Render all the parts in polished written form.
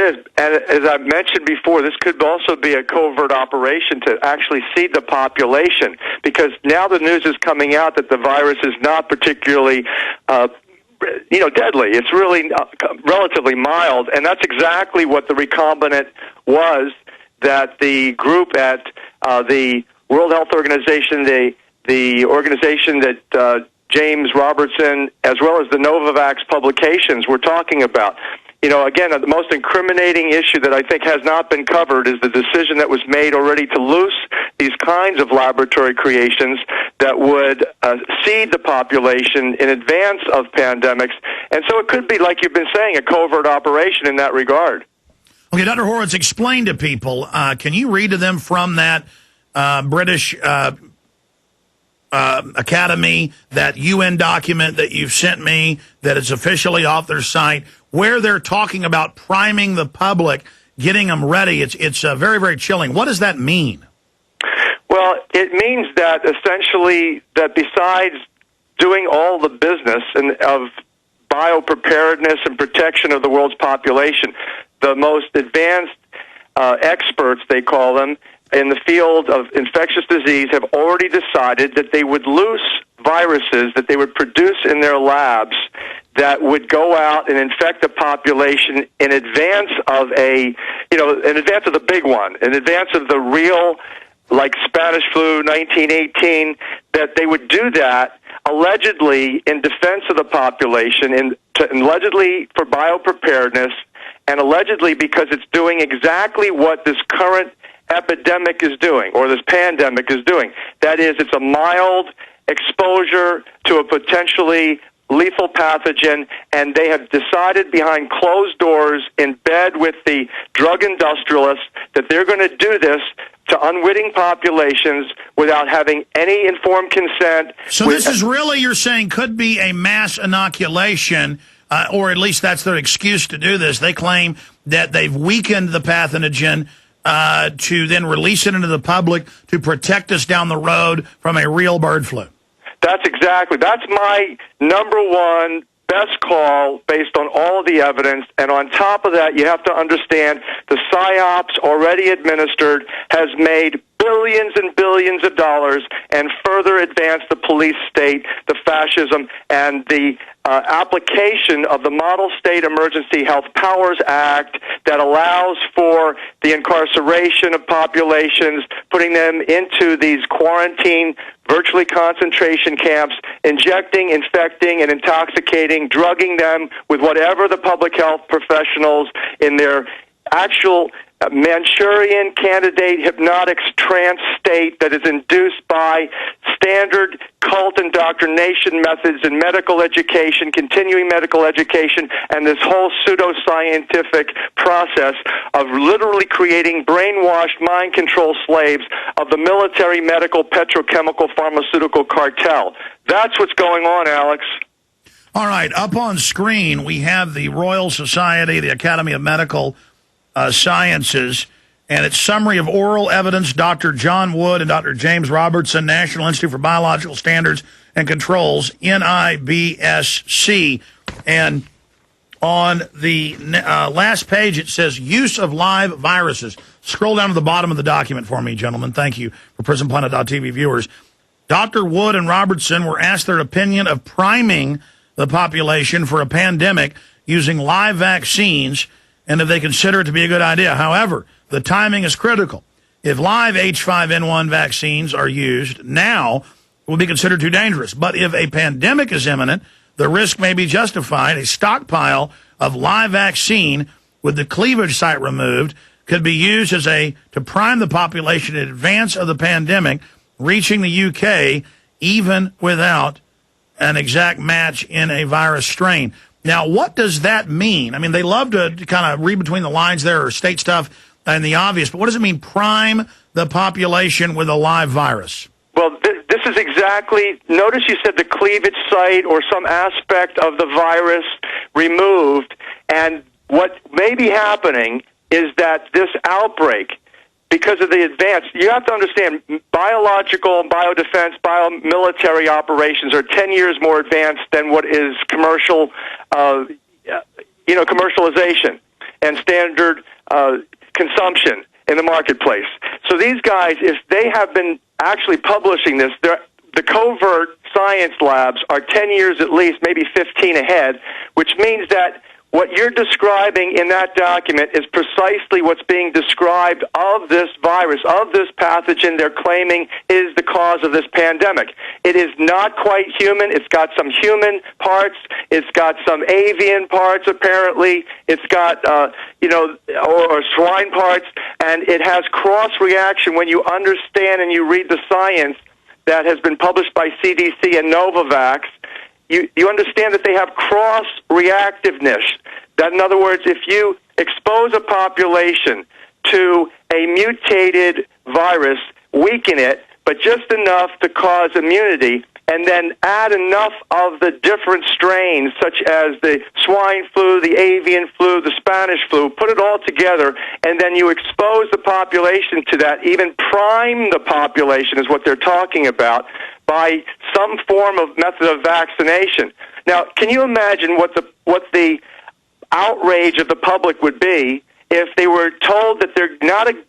is. And as I mentioned before, this could also be a covert operation to actually seed the population, because now the news is coming out that the virus is not particularly deadly. It's really relatively mild, and that's exactly what the recombinant was that the group at the World Health Organization, the organization that James Robertson, as well as the Novavax publications were talking about. Again, the most incriminating issue that I think has not been covered is the decision that was made already to loose these kinds of laboratory creations that would seed the population in advance of pandemics. And so it could be, like you've been saying, a covert operation in that regard. Okay, Dr. Horowitz, explain to people, can you read to them from that British Academy, that UN document that you've sent me, that is officially off their site, where they're talking about priming the public, getting them ready? It's very, very chilling. What does that mean? Well, it means that essentially that besides doing all the business of biopreparedness and protection of the world's population, the most advanced experts, they call them, in the field of infectious disease have already decided that they would loose viruses that they would produce in their labs that would go out and infect the population in advance of in advance of the big one, in advance of the real, like Spanish flu 1918, that they would do that allegedly in defense of the population, and allegedly for biopreparedness, and allegedly because it's doing exactly what this current epidemic is doing, or this pandemic is doing. That is, it's a mild exposure to a potentially lethal pathogen, and they have decided behind closed doors in bed with the drug industrialists that they're going to do this to unwitting populations without having any informed consent. So this is really, you're saying, could be a mass inoculation, or at least that's their excuse to do this. They claim that they've weakened the pathogen to then release it into the public to protect us down the road from a real bird flu. That's my number one best call based on all of the evidence. And on top of that, you have to understand the PSYOPs already administered has made billions and billions of dollars and further advanced the police state, the fascism, and the application of the Model State Emergency Health Powers Act that allows for the incarceration of populations, putting them into these quarantine, virtually concentration camps, injecting, infecting, and intoxicating, drugging them with whatever the public health professionals in their actual Manchurian candidate hypnotic trance state that is induced by standard cult indoctrination methods in medical education, continuing medical education, and this whole pseudoscientific process of literally creating brainwashed mind control slaves of the military, medical, petrochemical, pharmaceutical cartel. That's what's going on, Alex. All right, up on screen we have the Royal Society, the Academy of Medical Sciences, and its summary of oral evidence, Dr. John Wood and Dr. James Robertson, National Institute for Biological Standards and Controls, NIBSC. And on the last page, it says use of live viruses. Scroll down to the bottom of the document for me, gentlemen. Thank you for PrisonPlanet.tv viewers. Dr. Wood and Robertson were asked their opinion of priming the population for a pandemic using live vaccines, and if they consider it to be a good idea. However, the timing is critical. If live H5N1 vaccines are used now, it will be considered too dangerous. But if a pandemic is imminent, the risk may be justified. A stockpile of live vaccine with the cleavage site removed could be used to prime the population in advance of the pandemic reaching the UK, even without an exact match in a virus strain. Now, what does that mean? I mean, they love to kind of read between the lines there or state stuff and the obvious, but what does it mean, prime the population with a live virus? Well, this is exactly, notice you said the cleavage site or some aspect of the virus removed, and what may be happening is that this outbreak, because of the advance, you have to understand, biological, biodefense, biomilitary operations are 10 years more advanced than what is commercialization. and standard consumption in the marketplace. So these guys, if they have been actually publishing this, the covert science labs are 10 years at least, maybe 15 ahead, which means that what you're describing in that document is precisely what's being described of this virus, of this pathogen they're claiming is the cause of this pandemic. It is not quite human. It's got some human parts. It's got some avian parts, apparently. It's got, or swine parts. And it has cross-reaction when you understand and you read the science that has been published by CDC and Novavax. You understand that they have cross-reactiveness. That, in other words, if you expose a population to a mutated virus, weaken it, but just enough to cause immunity, and then add enough of the different strains, such as the swine flu, the avian flu, the Spanish flu, put it all together, and then you expose the population to that, even prime the population is what they're talking about, by some form of method of vaccination. Now, can you imagine what the outrage of the public would be if they were told that they're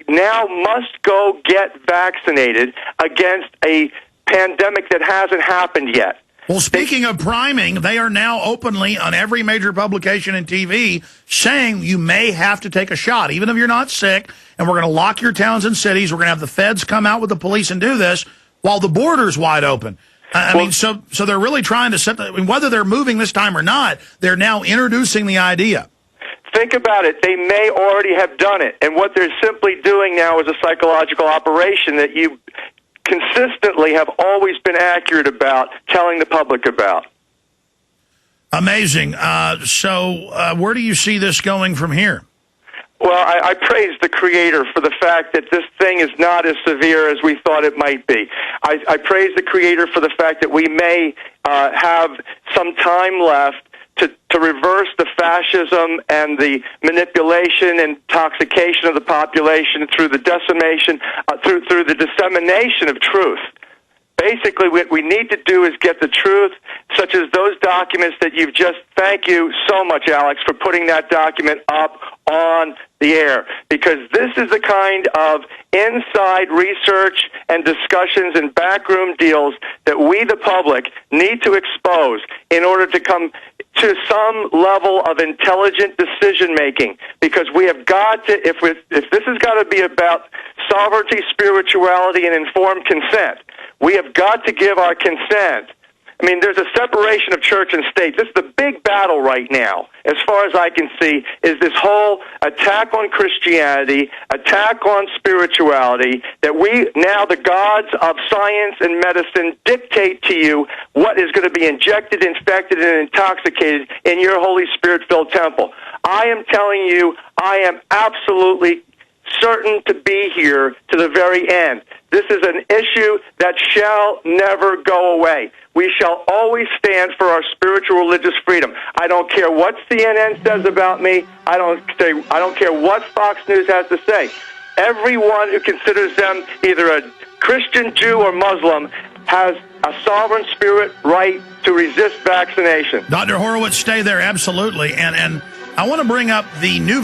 now must go get vaccinated against a pandemic that hasn't happened yet? Well, speaking of priming, they are now openly on every major publication and TV saying you may have to take a shot, even if you're not sick, and we're going to lock your towns and cities. We're going to have the feds come out with the police and do this while the border's wide open. I mean, so they're really trying to set whether they're moving this time or not, they're now introducing the idea. Think about it. They may already have done it. And what they're simply doing now is a psychological operation that you consistently have always been accurate about telling the public about. Amazing. So where do you see this going from here? Well, I praise the Creator for the fact that this thing is not as severe as we thought it might be. I praise the Creator for the fact that we may have some time left to reverse the fascism and the manipulation and intoxication of the population through the decimation, through the dissemination of truth. Basically, what we need to do is get the truth, such as those documents that you've just, thank you so much, Alex, for putting that document up on the air, because this is the kind of inside research and discussions and backroom deals that we, the public, need to expose in order to come to some level of intelligent decision-making, because we have got to, if this has got to be about sovereignty, spirituality, and informed consent, we have got to give our consent. I mean, there's a separation of church and state. This is the big battle right now, as far as I can see, is this whole attack on Christianity, attack on spirituality, that we now, the gods of science and medicine, dictate to you what is going to be injected, infected, and intoxicated in your Holy Spirit-filled temple. I am telling you, I am absolutely certain to be here to the very end. This is an issue that shall never go away. We shall always stand for our spiritual religious freedom. I don't care what CNN says about me. I don't care what Fox News has to say. Everyone who considers them either a Christian, Jew, or Muslim has a sovereign spirit right to resist vaccination. Dr. Horowitz, stay there, absolutely. And I want to bring up the new